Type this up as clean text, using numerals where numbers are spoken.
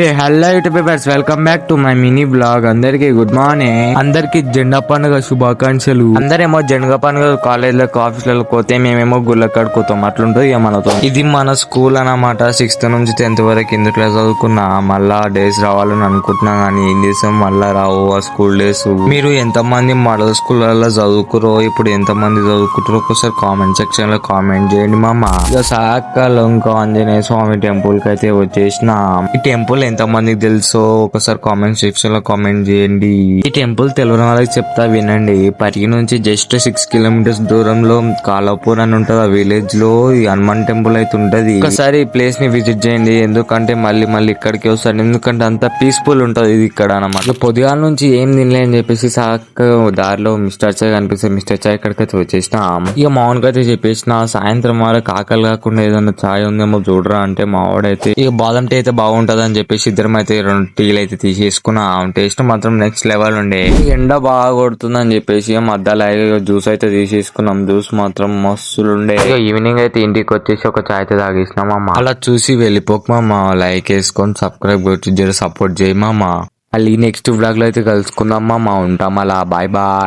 A hello YouTube peepers, welcome back to my mini blog. అందరికి good morning. అందరికి జెండా పండుగ శుభాకాంక్షలు. అందరేమో జెండా పండుగ కాలేజ్లకు ఆఫీసులకు పోతే మేమేమో గుళ్ళకాడికి పోతాం. అట్లుంటుంది ఇక మనతో. ఇది మన స్కూల్ అన్నమాట. 6th నుంచి 10th వరకు కింద క్లాస్ చదువుకున్నా. మళ్ళా డేస్ రావాలని అనుకుంటున్నా కానీ ఏం చేసాం, మళ్ళా రావు ఆ స్కూల్ డేస్. మీరు ఎంతమంది మోడల్ స్కూల్లో చదువుకురో, ఇప్పుడు ఎంతమంది చదువుకుంటారో ఒకసారి కామెంట్ సెక్షన్ లో కామెంట్ చేయండి మామ. ఇక సాకలో ఇంకా ఆంజనేయ స్వామి టెంపుల్ కి అయితే వచ్చేసిన. ఈ టెంపుల్ ఎంత మందికి తెలుసో ఒకసారి కామెంట్ సెక్షన్ లో కామెంట్ చేయండి. ఈ టెంపుల్ తెలియని వాళ్ళకి చెప్తా వినండి. పరిగి నుంచి జస్ట్ 6 కిలోమీటర్స్ దూరంలో కాలాపూర్ అని ఉంటది. ఆ విలేజ్ లో ఈ హనుమాన్ టెంపుల్ అయితే ఉంటది. ఒకసారి ఈ ప్లేస్ ని విజిట్ చేయండి. ఎందుకంటే మళ్ళీ ఇక్కడికి వస్తాను. ఎందుకంటే అంత పీస్ఫుల్ ఉంటది ఇది ఇక్కడ అన్నమాట. పొద్దుగాల నుంచి ఏం తినలే అని చెప్పేసి సాక్ దారిలో మిస్టర్ చాయ్ కనిపిస్తే మిస్టర్ చాయ్ ఇక్కడికైతే వచ్చేసిన. ఇక మామూలుగా అయితే చెప్పేసిన సాయంత్రం వరకు ఆకలి కాకుండా ఏదైనా చాయ్ ఉందేమో చూడరా అంటే మావాడైతే ఇక బాదం టీ అయితే బాగుంటది అని చెప్పేసి ఇద్దరం అయితే 2 టీలు అయితే తీసేసుకున్నాం. టేస్ట్ మాత్రం నెక్స్ట్ లెవెల్ ఉండే. ఎండ బాగా కొడుతుంది అని చెప్పేసి మధ్యలో జ్యూస్ అయితే తీసేసుకున్నాం. జ్యూస్ మాత్రం మస్తులుండే. ఈవినింగ్ అయితే ఇంటికి వచ్చేసి ఒక చాయ్ అయితే తాగేసినాం అమ్మ. అలా చూసి వెళ్ళిపోక మామ. లైక్ వేసుకొని సబ్స్క్రైబ్ కొట్టి జర సపోర్ట్ చేయి మామ. మళ్ళీ నెక్స్ట్ బ్లాగ్ లో అయితే కలుసుకుందాం మామ. ఉంటాం అలా. Bye bye.